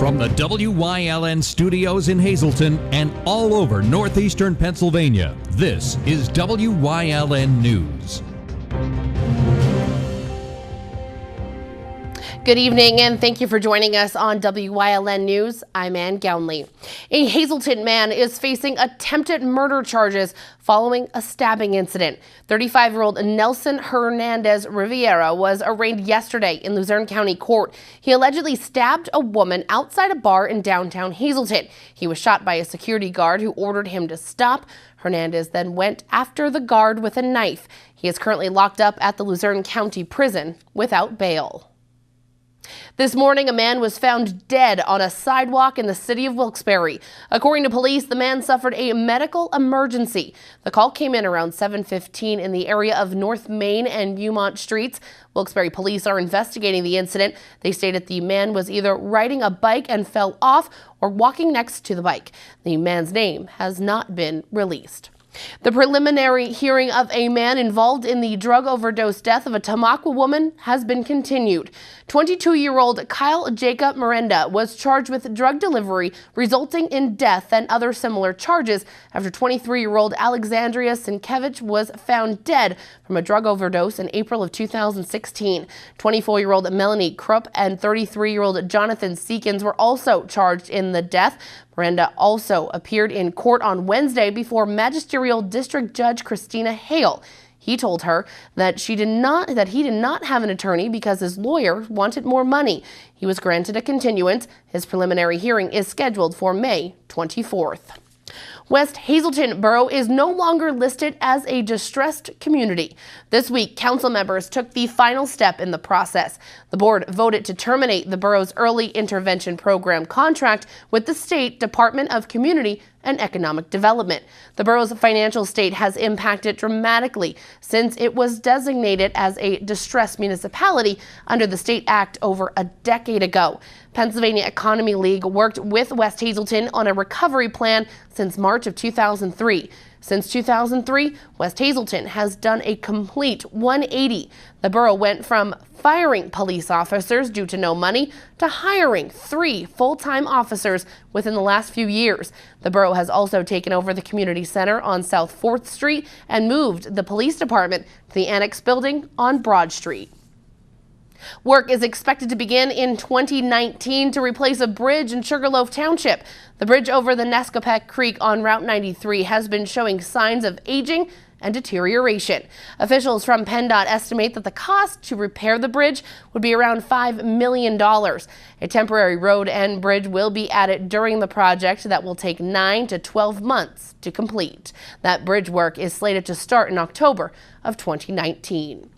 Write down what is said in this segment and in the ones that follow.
From the WYLN studios in Hazleton and all over northeastern Pennsylvania, this is WYLN News. Good evening and thank you for joining us on WYLN News. I'm Ann Gownley. A Hazleton man is facing attempted murder charges following a stabbing incident. 35-year-old Nelson Hernandez Rivera was arraigned yesterday in Luzerne County Court. He allegedly stabbed a woman outside a bar in downtown Hazleton. He was shot by a security guard who ordered him to stop. Hernandez then went after the guard with a knife. He is currently locked up at the Luzerne County Prison without bail. This morning, a man was found dead on a sidewalk in the city of Wilkes-Barre. According to police, the man suffered a medical emergency. The call came in around 7:15 in the area of North Main and Beaumont Streets. Wilkes-Barre police are investigating the incident. They stated the man was either riding a bike and fell off or walking next to the bike. The man's name has not been released. The preliminary hearing of a man involved in the drug overdose death of a Tamaqua woman has been continued. 22-year-old Kyle Jacob Miranda was charged with drug delivery resulting in death and other similar charges after 23-year-old Alexandria Sienkiewicz was found dead from a drug overdose in April of 2016. 24-year-old Melanie Krupp and 33-year-old Jonathan Seekins were also charged in the death. Miranda also appeared in court on Wednesday before Magisterial District Judge Christina Hale. He told her that he did not have an attorney because his lawyer wanted more money. He was granted a continuance. His preliminary hearing is scheduled for May 24th. West Hazleton Borough is no longer listed as a distressed community. This week, council members took the final step in the process. The board voted to terminate the borough's early intervention program contract with the State Department of Community and Economic Development. The borough's financial state has impacted dramatically since it was designated as a distressed municipality under the State Act over a decade ago. Pennsylvania Economy League worked with West Hazleton on a recovery plan since March of 2003. Since 2003, West Hazleton has done a complete 180. The borough went from firing police officers due to no money to hiring 3 full-time officers within the last few years. The borough has also taken over the community center on South 4th Street and moved the police department to the annex building on Broad Street. Work is expected to begin in 2019 to replace a bridge in Sugarloaf Township. The bridge over the Nescopec Creek on Route 93 has been showing signs of aging and deterioration. Officials from PennDOT estimate that the cost to repair the bridge would be around $5 million. A temporary road and bridge will be added during the project that will take 9 to 12 months to complete. That bridge work is slated to start in October of 2019.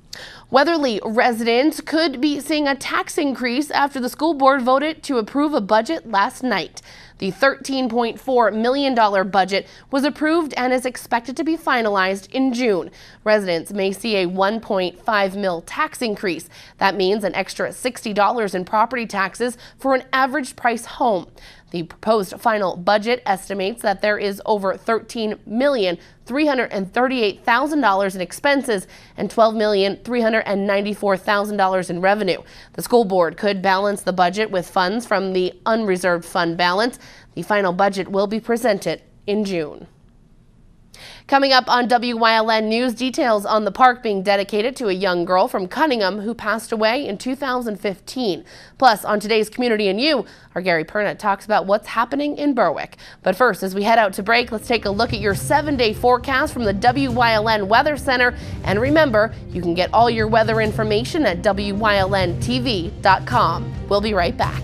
Weatherly residents could be seeing a tax increase after the school board voted to approve a budget last night. The $13.4 million budget was approved and is expected to be finalized in June. Residents may see a $1.5 mil tax increase. That means an extra $60 in property taxes for an average price home. The proposed final budget estimates that there is over $13,338,000 in expenses and $12,394,000 in revenue. The school board could balance the budget with funds from the unreserved fund balance. The final budget will be presented in June. Coming up on WYLN News, details on the park being dedicated to a young girl from Cunningham who passed away in 2015. Plus, on today's Community and You, our Gary Perna talks about what's happening in Berwick. But first, as we head out to break, let's take a look at your 7-day forecast from the WYLN Weather Center. And remember, you can get all your weather information at WYLNTV.com. We'll be right back.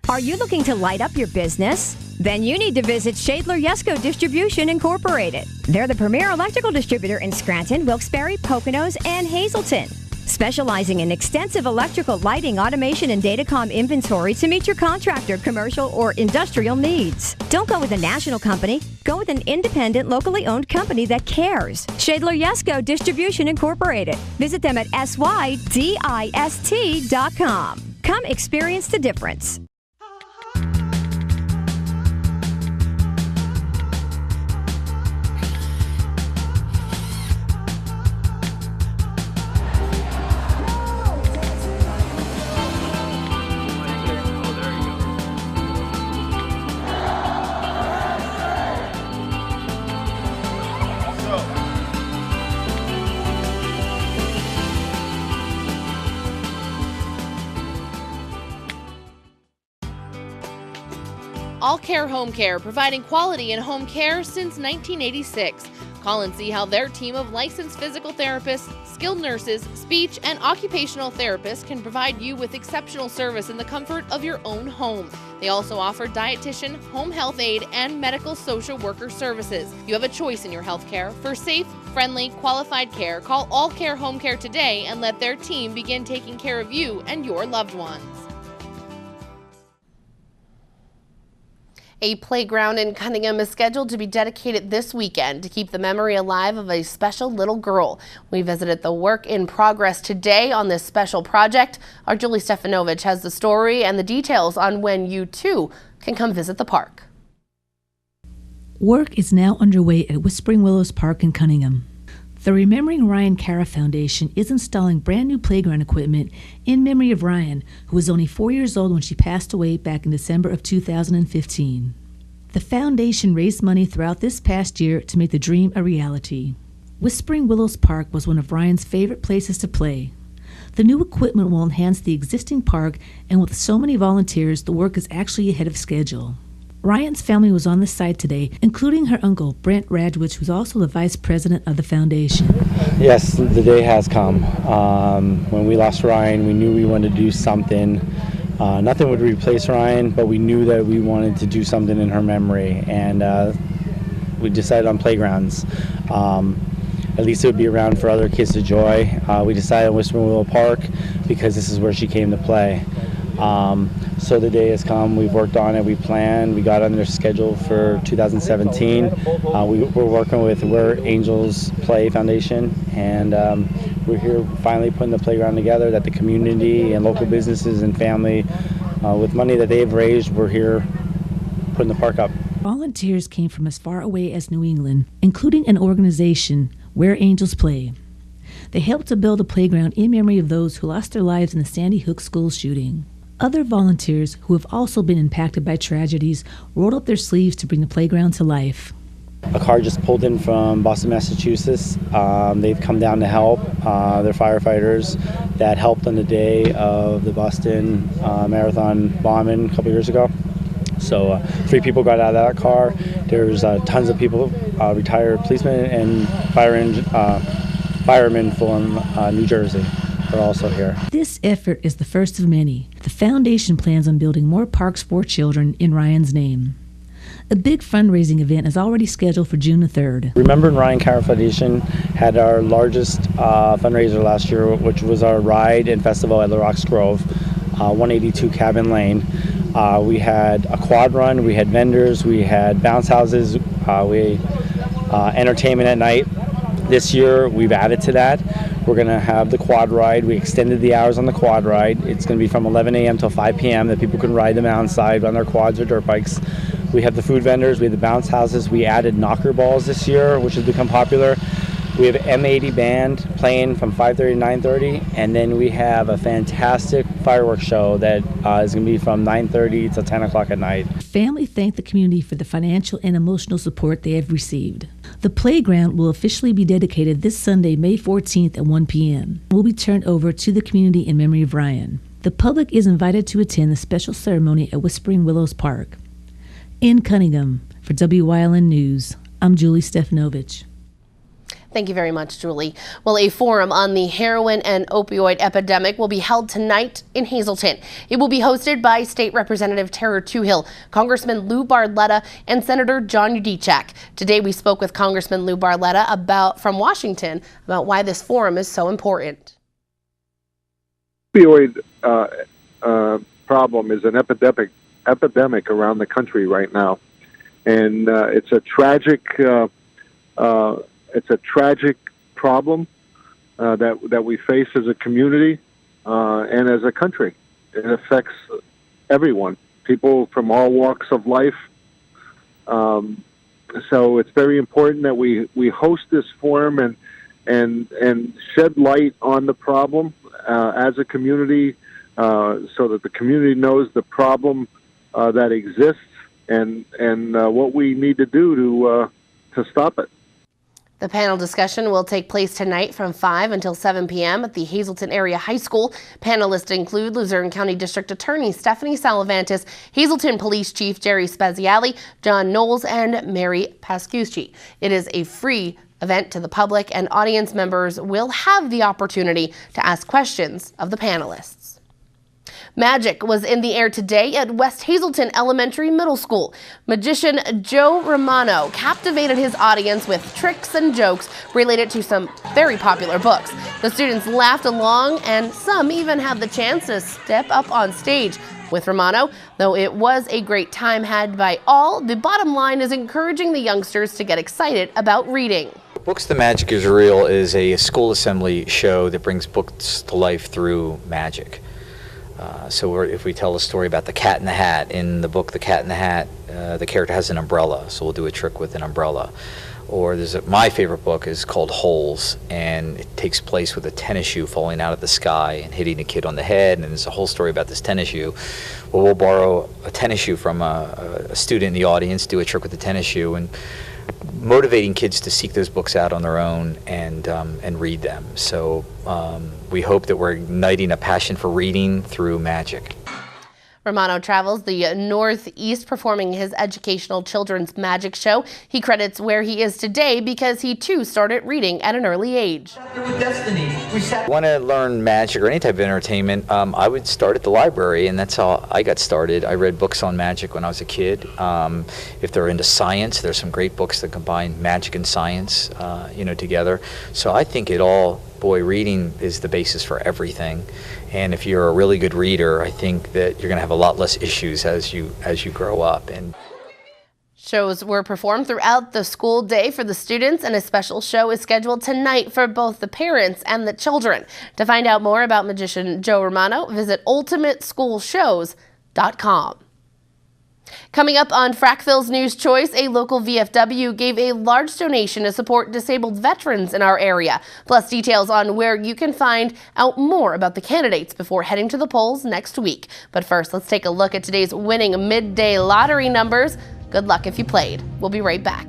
Are you looking to light up your business? Then you need to visit Shadler-Yesco Distribution Incorporated. They're the premier electrical distributor in Scranton, Wilkes-Barre, Poconos, and Hazleton. Specializing in extensive electrical lighting, automation, and datacom inventory to meet your contractor, commercial, or industrial needs. Don't go with a national company. Go with an independent, locally owned company that cares. Shadler-Yesco Distribution Incorporated. Visit them at sydist.com. Come experience the difference. All Care Home Care, providing quality in home care since 1986. Call and see how their team of licensed physical therapists, skilled nurses, speech, and occupational therapists can provide you with exceptional service in the comfort of your own home. They also offer dietitian, home health aide, and medical social worker services. You have a choice in your health care. For safe, friendly, qualified care, call All Care Home Care today and let their team begin taking care of you and your loved ones. A playground in Cunningham is scheduled to be dedicated this weekend to keep the memory alive of a special little girl. We visited the work in progress today on this special project. Our Julie Stefanovich has the story and the details on when you too can come visit the park. Work is now underway at Whispering Willows Park in Cunningham. The Remembering Ryan Cara Foundation is installing brand new playground equipment in memory of Ryan, who was only 4 years old when she passed away back in December of 2015. The foundation raised money throughout this past year to make the dream a reality. Whispering Willows Park was one of Ryan's favorite places to play. The new equipment will enhance the existing park, and with so many volunteers, the work is actually ahead of schedule. Ryan's family was on the site today, including her uncle, Brent Radwich, who's also the vice president of the foundation. Yes, the day has come. When we lost Ryan, we knew we wanted to do something. Nothing would replace Ryan, but we knew that we wanted to do something in her memory, and we decided on playgrounds. At least it would be around for other kids to enjoy. We decided on Whispering Willow Park because this is where she came to play. So the day has come. We've worked on it. We planned. We got on their schedule for 2017. We're working with Where Angels Play Foundation, and we're here finally putting the playground together that the community and local businesses and family, with money that they've raised, we're here putting the park up. Volunteers came from as far away as New England, including an organization, Where Angels Play. They helped to build a playground in memory of those who lost their lives in the Sandy Hook school shooting. Other volunteers who have also been impacted by tragedies rolled up their sleeves to bring the playground to life. A car just pulled in from Boston, Massachusetts. They've come down to help. They're firefighters that helped on the day of the Boston Marathon bombing a couple years ago. So 3 people got out of that car. There's tons of people, retired policemen and firemen from New Jersey. Are also here. This effort is the first of many. The foundation plans on building more parks for children in Ryan's name. A big fundraising event is already scheduled for June the 3rd. Remembering Ryan Cara Foundation had our largest fundraiser last year, which was our ride and festival at La Rocks Grove, 182 Cabin Lane. We had a quad run, we had vendors, we had bounce houses, we entertainment at night. This year we've added to that. We're going to have the quad ride. We extended the hours on the quad ride. It's going to be from 11 a.m. till 5 p.m. that people can ride them outside on their quads or dirt bikes. We have the food vendors. We have the bounce houses. We added knocker balls this year, which has become popular. We have an M80 band playing from 5:30 to 9:30, and then we have a fantastic fireworks show that is going to be from 9:30 to 10 o'clock at night. Family thanked the community for the financial and emotional support they have received. The playground will officially be dedicated this Sunday, May 14th at 1 p.m. It will be turned over to the community in memory of Ryan. The public is invited to attend the special ceremony at Whispering Willows Park. In Cunningham, for WYLN News, I'm Julie Stefanovich. Thank you very much, Julie. Well, a forum on the heroin and opioid epidemic will be held tonight in Hazleton. It will be hosted by State Representative Tara Toohill, Congressman Lou Barletta, and Senator John Udicek. Today, we spoke with Congressman Lou Barletta from Washington about why this forum is so important. Opioid problem is an epidemic around the country right now, and it's a tragic. It's a tragic problem that we face as a community and as a country. It affects everyone, people from all walks of life. So it's very important that we host this forum and shed light on the problem as a community, so that the community knows the problem that exists and what we need to do to stop it. The panel discussion will take place tonight from 5 until 7 p.m. at the Hazleton Area High School. Panelists include Luzerne County District Attorney Stephanie Salavantis, Hazleton Police Chief Jerry Speziale, John Knowles, and Mary Pascucci. It is a free event to the public, and audience members will have the opportunity to ask questions of the panelists. Magic was in the air today at West Hazleton Elementary Middle School. Magician Joe Romano captivated his audience with tricks and jokes related to some very popular books. The students laughed along, and some even had the chance to step up on stage with Romano. Though it was a great time had by all, the bottom line is encouraging the youngsters to get excited about reading. Books The Magic is Real is a school assembly show that brings books to life through magic. So if we tell a story about the Cat in the Hat, in the book The Cat in the Hat, the character has an umbrella, so we'll do a trick with an umbrella. Or my favorite book is called Holes, and it takes place with a tennis shoe falling out of the sky and hitting a kid on the head, and there's a whole story about this tennis shoe. Well, we'll borrow a tennis shoe from a student in the audience, do a trick with the tennis shoe, and motivating kids to seek those books out on their own and read them. So we hope that we're igniting a passion for reading through magic. Romano travels the Northeast performing his educational children's magic show. He credits where he is today because he too started reading at an early age. Want to learn magic or any type of entertainment, I would start at the library, and that's how I got started. I read books on magic when I was a kid. If they're into science, there's some great books that combine magic and science together. So I think reading is the basis for everything. And if you're a really good reader, I think that you're going to have a lot less issues as you grow up. And shows were performed throughout the school day for the students, and a special show is scheduled tonight for both the parents and the children. To find out more about magician Joe Romano, visit ultimateschoolshows.com. Coming up on Frackville's News Choice, a local VFW gave a large donation to support disabled veterans in our area. Plus details on where you can find out more about the candidates before heading to the polls next week. But first, let's take a look at today's winning midday lottery numbers. Good luck if you played. We'll be right back.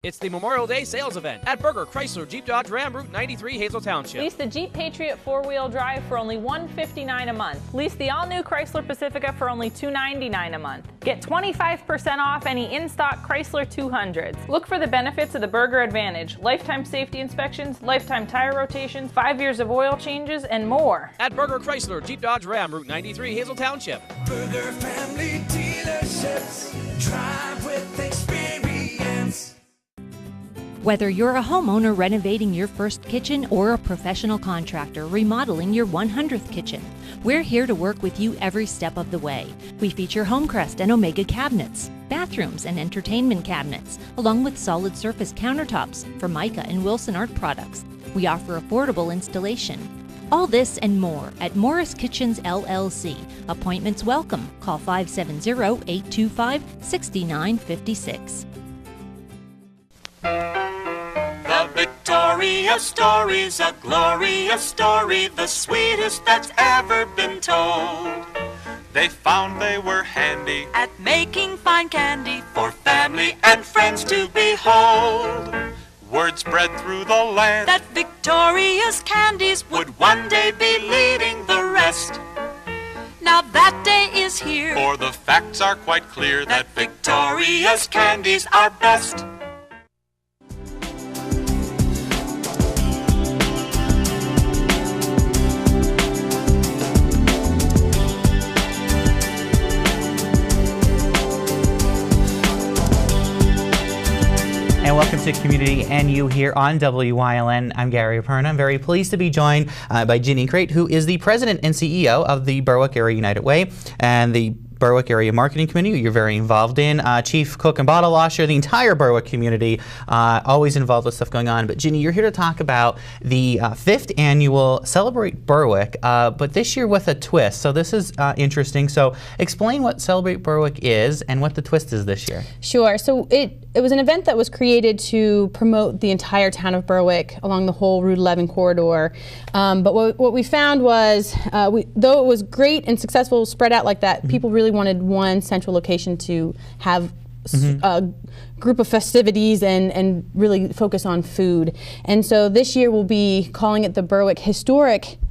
It's the Memorial Day sales event at Berger Chrysler Jeep Dodge Ram Route 93 Hazel Township. Lease the Jeep Patriot 4-wheel drive for only $159 a month. Lease the all-new Chrysler Pacifica for only $299 a month. Get 25% off any in-stock Chrysler 200s. Look for the benefits of the Berger Advantage: lifetime safety inspections, lifetime tire rotations, 5 years of oil changes, and more. At Berger Chrysler Jeep Dodge Ram Route 93 Hazel Township. Berger family dealerships, drive with experience. Whether you're a homeowner renovating your first kitchen or a professional contractor remodeling your 100th kitchen, we're here to work with you every step of the way. We feature Homecrest and Omega cabinets, bathrooms and entertainment cabinets, along with solid surface countertops, Formica and Wilson Art products. We offer affordable installation. All this and more at Morris Kitchens LLC. Appointments welcome. Call 570-825-6956. The Victoria story's a glorious story, the sweetest that's ever been told. They found they were handy at making fine candy for family and friends to behold. Word spread through the land that Victoria's candies would one day be leading the rest. Now that day is here, for the facts are quite clear that Victoria's candies are best. And welcome to Community NU here on WYLN. I'm Gary Perna. I'm very pleased to be joined by Ginny Crate, who is the president and CEO of the Berwick Area United Way and the Berwick Area Marketing Committee, you're very involved in. Chief Cook and Bottle Washer, the entire Berwick community, always involved with stuff going on. But Ginny, you're here to talk about the 5th annual Celebrate Berwick, but this year with a twist. So this is interesting. So explain what Celebrate Berwick is and what the twist is this year. Sure. So it was an event that was created to promote the entire town of Berwick along the whole Route 11 corridor. But what we found was, though it was great and successful, spread out like that, people really wanted one central location to have a group of festivities and really focus on food. And so this year we'll be calling it the Berwick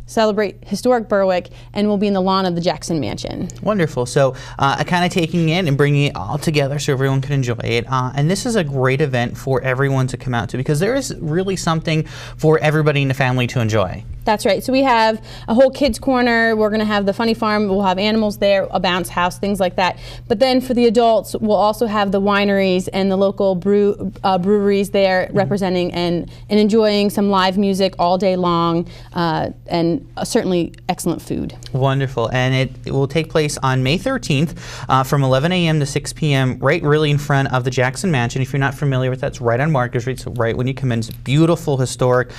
Celebrate Historic Berwick, and we'll be in the lawn of the Jackson Mansion. Wonderful. So kind of taking it and bringing it all together so everyone can enjoy it. And this is a great event for everyone to come out to, because there is really something for everybody in the family to enjoy. That's right. So we have a whole kids corner. We're going to have the funny farm. We'll have animals there, a bounce house, things like that. But then for the adults, we'll also have the wineries and the local breweries there representing and enjoying some live music all day long, and certainly excellent food. Wonderful. And it will take place on May 13th from 11 a.m. to 6 p.m. right really in front of the Jackson Mansion. If you're not familiar with that, it's right on Market Street, so right when you come in. It's a beautiful historic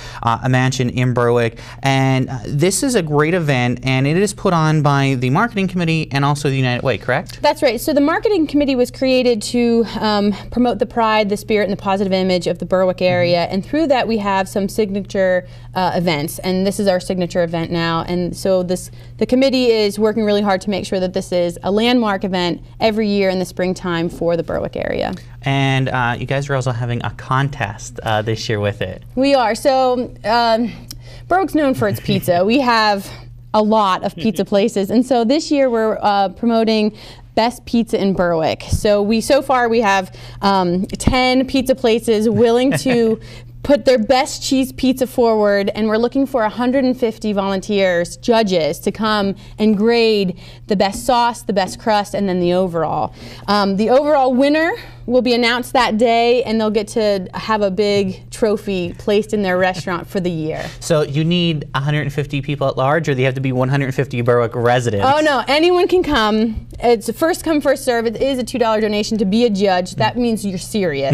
mansion in Berwick. And this is a great event, and it is put on by the Marketing Committee and also the United Way, correct? That's right. So the Marketing Committee was created to promote the pride, the spirit, and the positive image of the Berwick area. And through that, we have some signature events. And this is our signature event now. And so the committee is working really hard to make sure that this is a landmark event every year in the springtime for the Berwick area. And you guys are also having a contest this year with it. We are. So Berwick's known for its pizza. We have a lot of pizza places, and so this year we're promoting best pizza in Berwick. So far we have 10 pizza places willing to put their best cheese pizza forward, and we're looking for 150 volunteers, judges, to come and grade the best sauce, the best crust, and then the overall. The overall winner will be announced that day, and they'll get to have a big trophy placed in their restaurant for the year. So you need 150 people at large, or do you have to be 150 Berwick residents? Oh no, anyone can come. It's a first come, first serve. It is a $2 donation to be a judge. That means you're serious.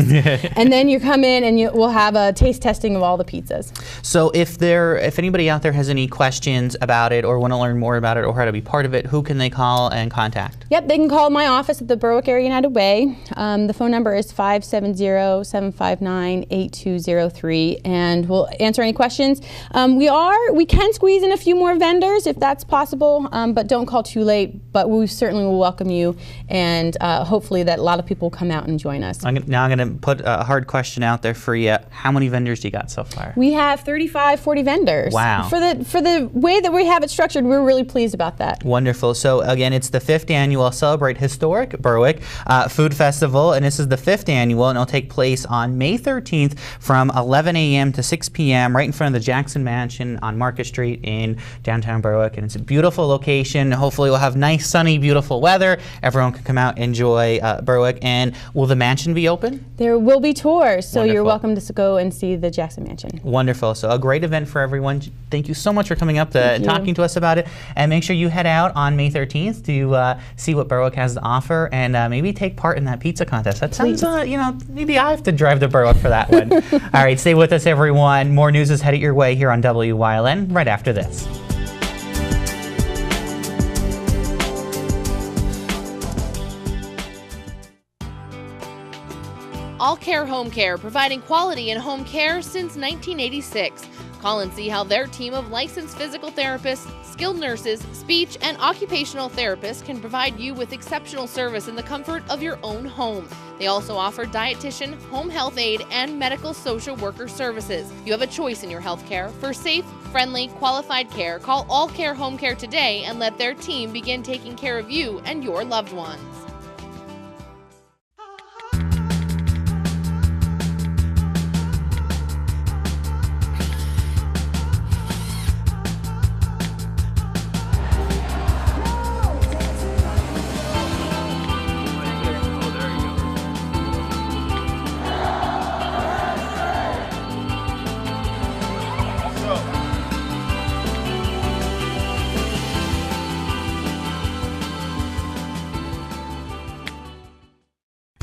And then you come in and we'll have a taste testing of all the pizzas. So if anybody out there has any questions about it or want to learn more about it or how to be part of it, who can they call and contact? Yep, they can call my office at the Berwick Area United Way. The phone number is 570-759-8203, and we'll answer any questions. We can squeeze in a few more vendors if that's possible, but don't call too late. But we certainly will welcome you, and hopefully that a lot of people will come out and join us. Now I'm going to put a hard question out there for you. How many vendors do you got so far? We have 35, 40 vendors. Wow. For the way that we have it structured, we're really pleased about that. Wonderful. So again, it's the 5th annual Celebrate Historic Berwick Food Festival, and this is the 5th annual, and it'll take place on May 13th from 11 a.m. to 6 p.m. right in front of the Jackson Mansion on Market Street in downtown Berwick. And it's a beautiful location. Hopefully we'll have nice, sunny, beautiful weather. Everyone can come out and enjoy Berwick. And will the mansion be open? There will be tours, so Wonderful. You're welcome to go and see the Jackson Mansion. Wonderful. So a great event for everyone. Thank you so much for coming up and talking to us about it. And make sure you head out on May 13th to see what Berwick has to offer, and maybe take part in that pizza contest. That sounds, maybe I have to drive to Berwick for that one. All right, stay with us, everyone. More news is headed your way here on WYLN right after this. All Care Home Care, providing quality in home care since 1986. Call and see how their team of licensed physical therapists, skilled nurses, speech, and occupational therapists can provide you with exceptional service in the comfort of your own home. They also offer dietitian, home health aide, and medical social worker services. You have a choice in your health care. For safe, friendly, qualified care, call All Care Home Care today and let their team begin taking care of you and your loved ones.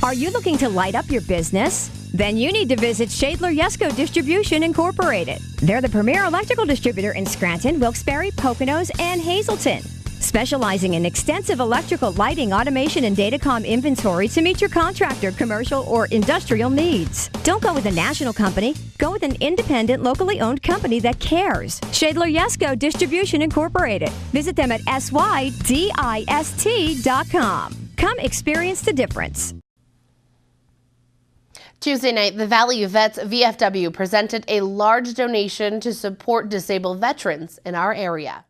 Are you looking to light up your business? Then you need to visit Shadler Yesco Distribution Incorporated. They're the premier electrical distributor in Scranton, Wilkes-Barre, Poconos, and Hazleton. Specializing in extensive electrical lighting, automation, and datacom inventory to meet your contractor, commercial, or industrial needs. Don't go with a national company. Go with an independent, locally owned company that cares. Shadler Yesco Distribution Incorporated. Visit them at SYDIST.com. Come experience the difference. Tuesday night, the Valley Vets VFW presented a large donation to support disabled veterans in our area.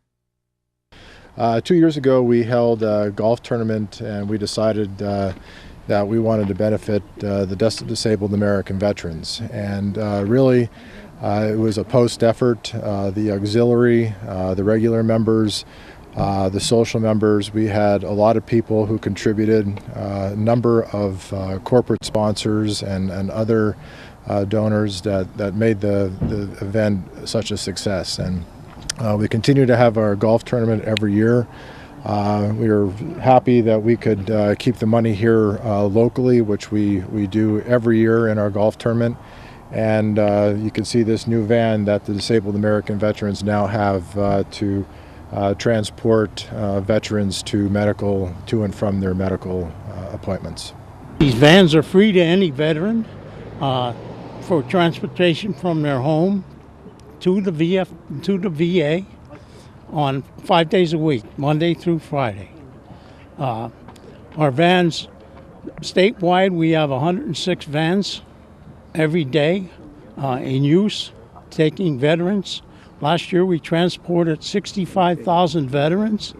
2 years ago, we held a golf tournament, and we decided that we wanted to benefit the disabled American veterans. And really, it was a post effort. The auxiliary, the regular members, the social members, we had a lot of people who contributed, a number of corporate sponsors and other donors that made the event such a success. And we continue to have our golf tournament every year. We are happy that we could keep the money here locally, which we do every year in our golf tournament. And you can see this new van that the disabled American veterans now have to transport veterans to and from their medical appointments. These vans are free to any veteran for transportation from their home to the VA on 5 days a week, Monday through Friday. Our vans, statewide, we have 106 vans every day in use, taking veterans. Last year we transported 65,000 veterans.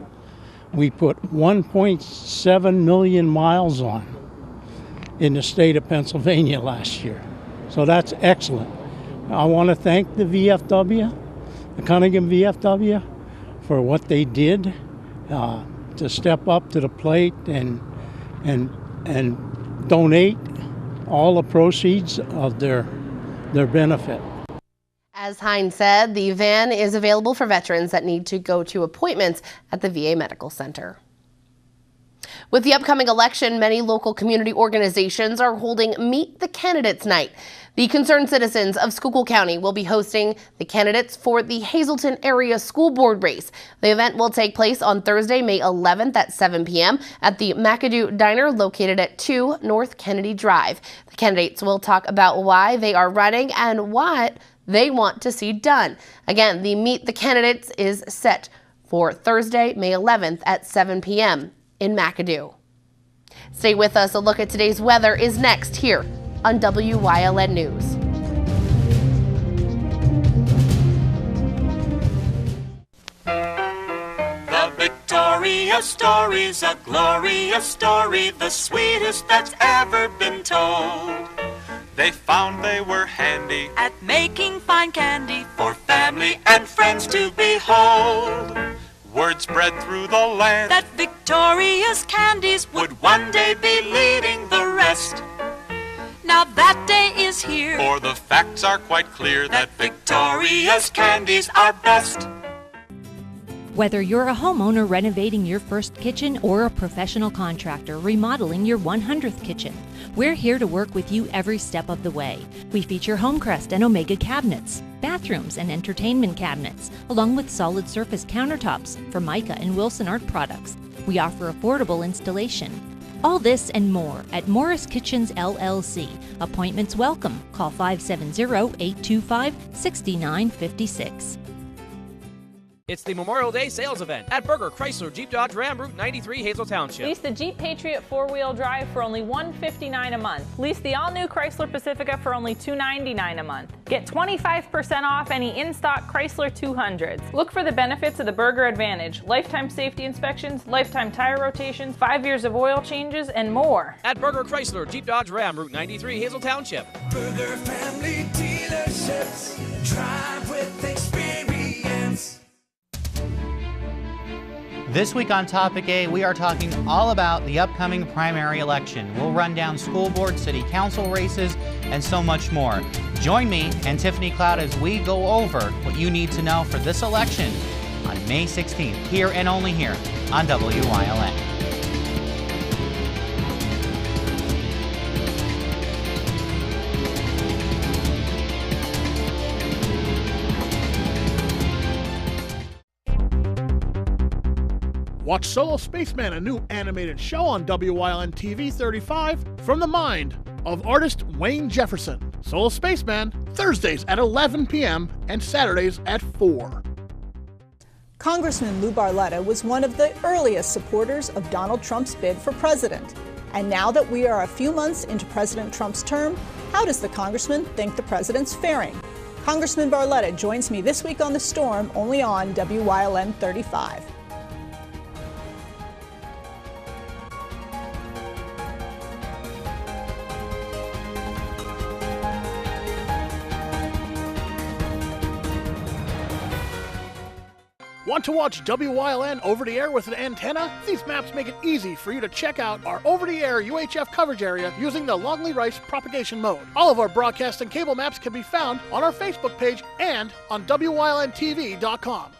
We put 1.7 million miles on in the state of Pennsylvania last year. So that's excellent. I want to thank the VFW, the Cunningham VFW, for what they did to step up to the plate and donate all the proceeds of their benefit. As Hines said, the van is available for veterans that need to go to appointments at the VA Medical Center. With the upcoming election, many local community organizations are holding Meet the Candidates Night. The concerned citizens of Schuylkill County will be hosting the candidates for the Hazleton Area School Board race. The event will take place on Thursday, May 11th at 7 p.m. at the McAdoo Diner located at 2 North Kennedy Drive. The candidates will talk about why they are running and what they want to see done. Again, the Meet the Candidates is set for Thursday, May 11th at 7 p.m. in McAdoo. Stay with us. A look at today's weather is next here on WYLN News. The Victoria story's a glorious story, the sweetest that's ever been told. They found they were handy at making fine candy for family and friends to behold. Word spread through the land that Victoria's candies would one day be leading the rest. Now that day is here, for the facts are quite clear that Victoria's candies are best. Whether you're a homeowner renovating your first kitchen or a professional contractor remodeling your 100th kitchen, we're here to work with you every step of the way. We feature Homecrest and Omega cabinets, bathrooms and entertainment cabinets, along with solid surface countertops for Mica and Wilson Art products. We offer affordable installation. All this and more at Morris Kitchens LLC. Appointments welcome. Call 570-825-6956. It's the Memorial Day sales event at Berger Chrysler Jeep Dodge Ram Route 93 Hazel Township. Lease the Jeep Patriot 4-wheel drive for only $159 a month. Lease the all-new Chrysler Pacifica for only $299 a month. Get 25% off any in-stock Chrysler 200s. Look for the benefits of the Berger Advantage: lifetime safety inspections, lifetime tire rotations, 5 years of oil changes, and more. At Berger Chrysler Jeep Dodge Ram Route 93 Hazel Township. Berger family dealerships, drive with experience. This week on Topic A, we are talking all about the upcoming primary election. We'll run down school board, city council races, and so much more. Join me and Tiffany Cloud as we go over what you need to know for this election on May 16th, here and only here on WYLN. Watch Solo Spaceman, a new animated show on WYLN TV 35 from the mind of artist Wayne Jefferson. Solo Spaceman, Thursdays at 11 p.m. and Saturdays at 4. Congressman Lou Barletta was one of the earliest supporters of Donald Trump's bid for president. And now that we are a few months into President Trump's term, how does the congressman think the president's faring? Congressman Barletta joins me this week on The Storm, only on WYLN 35. Want to watch WYLN over the air with an antenna? These maps make it easy for you to check out our over-the-air UHF coverage area using the Longley-Rice propagation mode. All of our broadcast and cable maps can be found on our Facebook page and on WYLNTV.com.